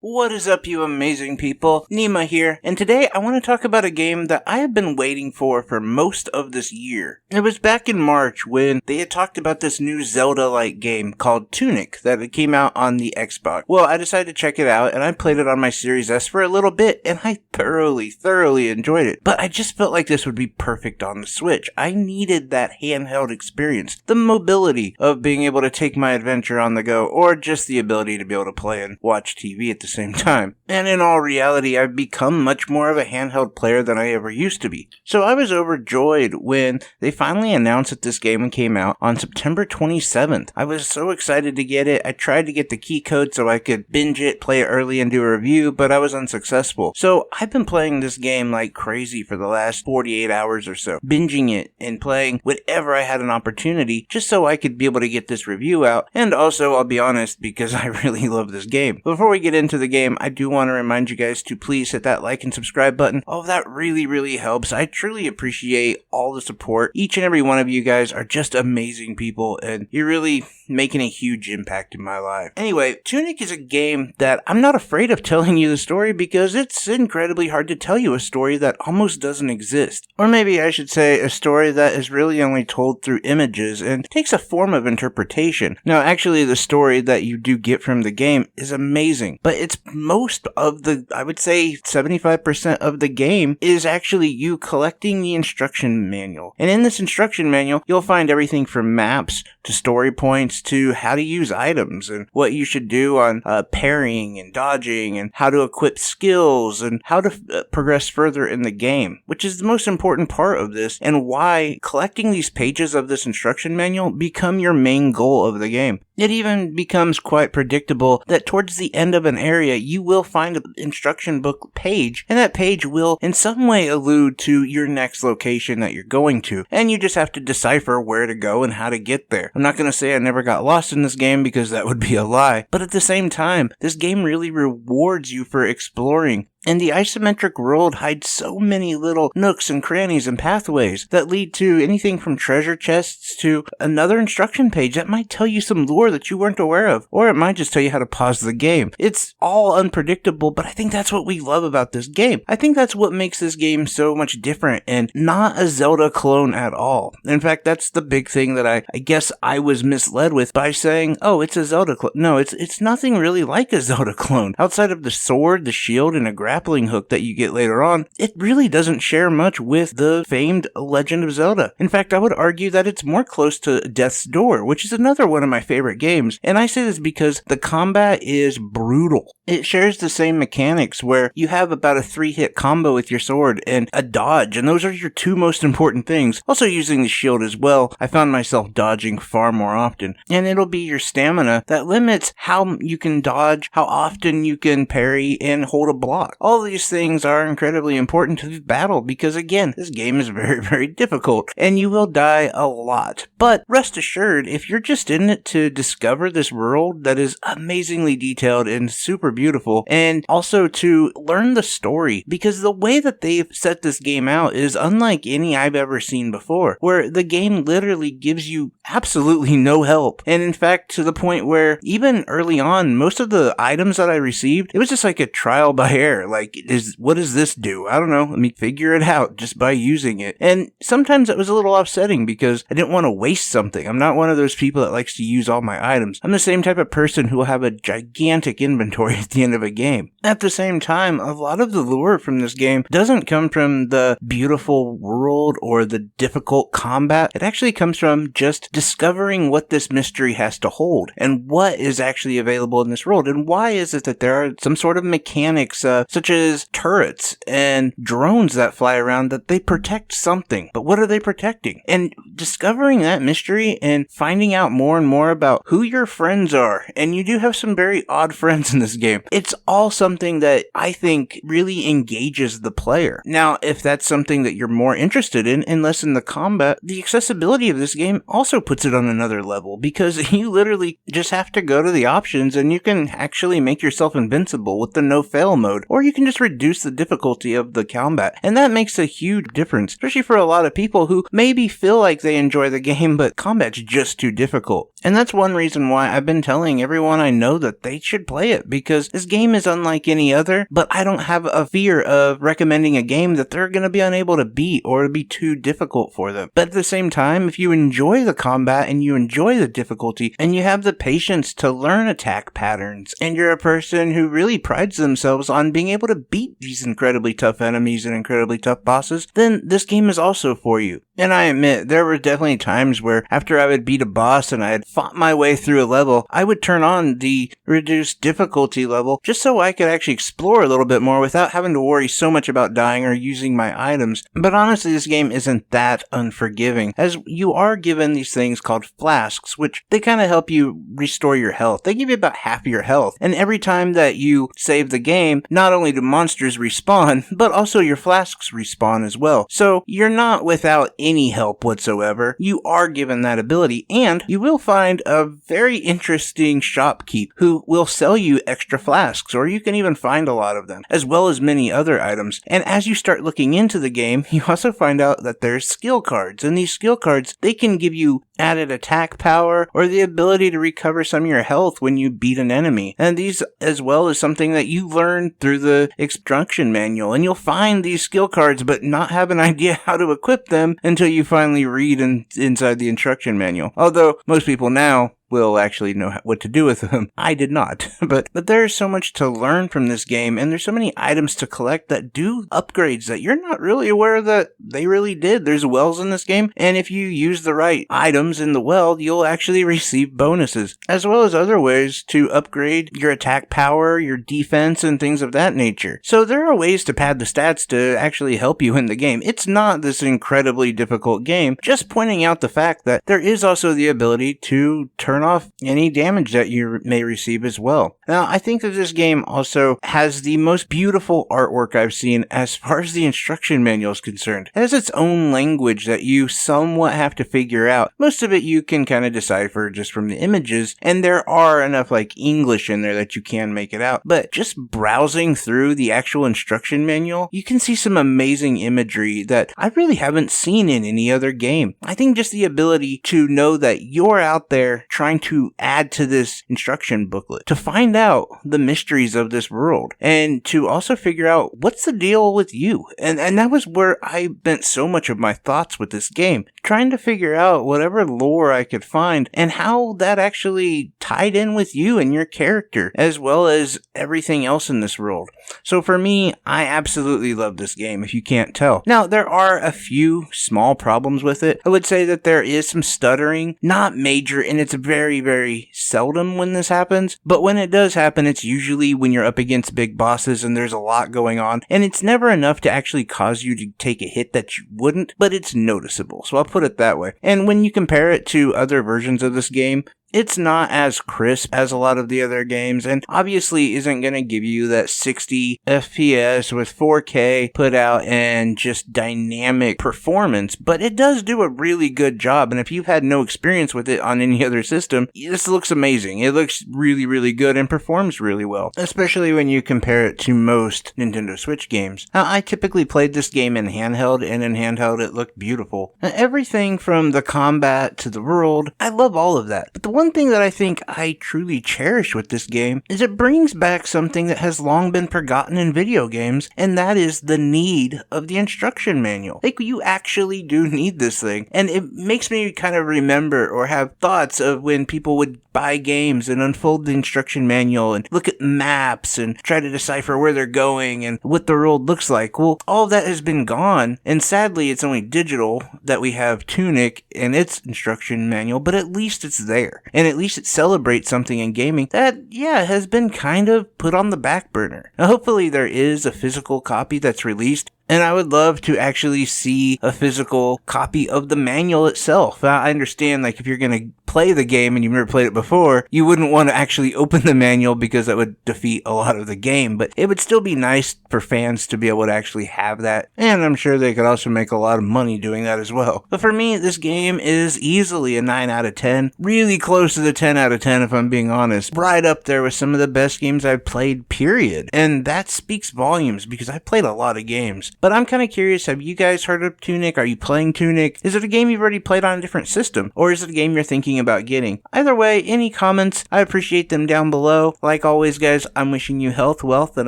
What is up, you amazing people? Nima here, and today I want to talk about a game that I have been waiting for most of this year. It was back in March when they had talked about this new Zelda-like game called Tunic that came out on the Xbox. Well, I decided to check it out, and I played it on my Series S for a little bit, and I thoroughly enjoyed it. But I just felt like this would be perfect on the Switch. I needed that handheld experience, the mobility of being able to take my adventure on the go, or just the ability to be able to play and watch TV at the same time. And in all reality, I've become much more of a handheld player than I ever used to be. So I was overjoyed when they finally announced that this game came out on September 27th. I was so excited to get it. I tried to get the key code so I could binge it, play it early, and do a review, but I was unsuccessful. So I've been playing this game like crazy for the last 48 hours or so, binging it and playing whenever I had an opportunity, just so I could be able to get this review out. And also, I'll be honest, because I really love this game. Before we get into the game, I do want to remind you guys to please hit that like and subscribe button. All of that really helps. I truly appreciate all the support. Each and every one of you guys are just amazing people, and you're really making a huge impact in my life. Anyway, Tunic is a game that I'm not afraid of telling you the story because it's incredibly hard to tell you a story that almost doesn't exist. Or maybe I should say a story that is really only told through images and takes a form of interpretation. Now, actually, the story that you do get from the game is amazing, but it's most of the, I would say 75% of the game is actually you collecting the instruction manual. And in this instruction manual, you'll find everything from maps to story points to how to use items and what you should do on parrying and dodging and how to equip skills and how to progress further in the game, which is the most important part of this and why collecting these pages of this instruction manual become your main goal of the game. It even becomes quite predictable that towards the end of an area, you will find an instruction book page, and that page will in some way allude to your next location that you're going to, and you just have to decipher where to go and how to get there. I'm not going to say I never got lost in this game because that would be a lie, but at the same time, this game really rewards you for exploring. And the isometric world hides so many little nooks and crannies and pathways that lead to anything from treasure chests to another instruction page that might tell you some lore that you weren't aware of, or it might just tell you how to pause the game. It's all unpredictable, but I think that's what we love about this game. I think that's what makes this game so much different and not a Zelda clone at all. In fact, that's the big thing that I guess I was misled with by saying, oh, it's a Zelda clone. No, it's nothing really like a Zelda clone. Outside of the sword, the shield, and a grappling hook that you get later on, it really doesn't share much with the famed Legend of Zelda. In fact, I would argue that it's more close to Death's Door, which is another one of my favorite games, and I say this because the combat is brutal. It shares the same mechanics where you have about a 3-hit combo with your sword and a dodge, and those are your two most important things. Also using the shield as well, I found myself dodging far more often, and it'll be your stamina that limits how you can dodge, how often you can parry, and hold a block. All these things are incredibly important to the battle because, again, this game is very difficult, and you will die a lot. But rest assured, if you're just in it to discover this world that is amazingly detailed and super beautiful, and also to learn the story, because the way that they've set this game out is unlike any I've ever seen before, where the game literally gives you absolutely no help. And in fact, to the point where even early on, most of the items that I received, it was just like a trial by error. Like, what does this do? I don't know. Let me figure it out just by using it. And sometimes it was a little upsetting because I didn't want to waste something. I'm not one of those people that likes to use all my items. I'm the same type of person who will have a gigantic inventory at the end of a game. At the same time, a lot of the lure from this game doesn't come from the beautiful world or the difficult combat. It actually comes from just discovering what this mystery has to hold and what is actually available in this world, and why is it that there are some sort of mechanics such as turrets and drones that fly around that they protect something. But what are they protecting? And discovering that mystery and finding out more and more about who your friends are, and you do have some very odd friends in this game. It's all something that I think really engages the player. Now, if that's something that you're more interested in and less in the combat, the accessibility of this game also puts it on another level, because you literally just have to go to the options and you can actually make yourself invincible with the no fail mode, or you can just reduce the difficulty of the combat. And that makes a huge difference, especially for a lot of people who maybe feel like they enjoy the game, but combat's just too difficult. And that's one reason why I've been telling everyone I know that they should play it, because this game is unlike any other, but I don't have a fear of recommending a game that they're going to be unable to beat or to be too difficult for them. But at the same time, if you enjoy the combat and you enjoy the difficulty and you have the patience to learn attack patterns, and you're a person who really prides themselves on being able to beat these incredibly tough enemies and incredibly tough bosses, then this game is also for you. And I admit, there were definitely times where after I would beat a boss and I had fought my way through a level, I would turn on the reduced difficulty level just so I could actually explore a little bit more without having to worry so much about dying or using my items. But honestly, this game isn't that unforgiving, as you are given these things called flasks, which they kind of help you restore your health. They give you about half of your health, and every time that you save the game, not only do monsters respawn, but also your flasks respawn as well. So you're not without any help whatsoever. You are given that ability, and you will find a very interesting shopkeep who will sell you extra flasks, or you can even find a lot of them, as well as many other items. And as you start looking into the game, you also find out that there's skill cards, and these skill cards, they can give you added attack power or the ability to recover some of your health when you beat an enemy. And these as well is something that you learn through the instruction manual, and you'll find these skill cards but not have an idea how to equip them until you finally read inside the instruction manual. Although most people now will actually know what to do with them. I did not. But there's so much to learn from this game, and there's so many items to collect that do upgrades that you're not really aware that they really did. There's wells in this game, and if you use the right items in the well, you'll actually receive bonuses, as well as other ways to upgrade your attack power, your defense, and things of that nature. So there are ways to pad the stats to actually help you in the game. It's not this incredibly difficult game, just pointing out the fact that there is also the ability to turn off any damage that you may receive as well. Now, I think that this game also has the most beautiful artwork I've seen as far as the instruction manual is concerned. It has its own language that you somewhat have to figure out. Most of it you can kind of decipher just from the images, and there are enough like English in there that you can make it out. But just browsing through the actual instruction manual, you can see some amazing imagery that I really haven't seen in any other game. I think just the ability to know that you're out there trying to add to this instruction booklet, to find out the mysteries of this world, and to also figure out what's the deal with you. And that was where I spent so much of my thoughts with this game, trying to figure out whatever lore I could find and how that actually tied in with you and your character, as well as everything else in this world. So for me, I absolutely love this game, if you can't tell. Now, there are a few small problems with it. I would say that there is some stuttering, not major, and it's very, very seldom when this happens, but when it does happen, it's usually when you're up against big bosses and there's a lot going on, and it's never enough to actually cause you to take a hit that you wouldn't, but it's noticeable, so I'll put it that way. And when you compare it to other versions of this game, it's not as crisp as a lot of the other games, and obviously isn't going to give you that 60 FPS with 4K put out and just dynamic performance, but it does do a really good job. And if you've had no experience with it on any other system, this looks amazing. It looks really, really good and performs really well, especially when you compare it to most Nintendo Switch games. Now, I typically played this game in handheld, and in handheld it looked beautiful. Now, everything from the combat to the world, I love all of that. But the one thing that I think I truly cherish with this game is it brings back something that has long been forgotten in video games, and that is the need of the instruction manual. Like, you actually do need this thing, and it makes me kind of remember or have thoughts of when people would buy games and unfold the instruction manual and look at maps and try to decipher where they're going and what the world looks like. Well, all of that has been gone, and sadly it's only digital that we have Tunic and its instruction manual, but at least it's there. And at least it celebrates something in gaming that, has been kind of put on the back burner. Now, hopefully there is a physical copy that's released And I would love to actually see a physical copy of the manual itself. I understand, like, if you're going to play the game and you've never played it before, you wouldn't want to actually open the manual because that would defeat a lot of the game. But it would still be nice for fans to be able to actually have that. And I'm sure they could also make a lot of money doing that as well. But for me, this game is easily a 9 out of 10. Really close to the 10 out of 10 if I'm being honest. Right up there with some of the best games I've played, period. And that speaks volumes because I've played a lot of games. But I'm kind of curious, have you guys heard of Tunic? Are you playing Tunic? Is it a game you've already played on a different system? Or is it a game you're thinking about getting? Either way, any comments, I appreciate them down below. Like always, guys, I'm wishing you health, wealth, and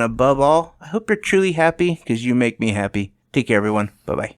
above all, I hope you're truly happy because you make me happy. Take care, everyone. Bye-bye.